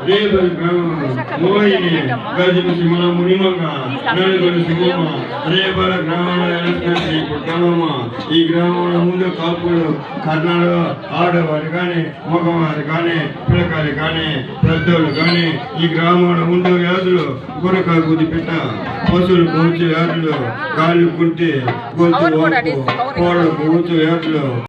రేపటి మోయిని గజము సింహ మునిమగ నలుగురు సింహమ రేపల గ్రామంలో పుట్టమమ్మ. ఈ గ్రామంలో ముందు కాపులు కర్ణాలు ఆడవారు కానీ మగవారు కానీ పిల్లకాయలు కానీ పెద్దోళ్ళు కానీ ఈ గ్రామంలో ఉండే వ్యాధులు గురక గుది పెట్ట పశువులు కూర్చు వ్యాధులు గాలి కుంటే గొంతు కోడలు కూర్చు వ్యాధులు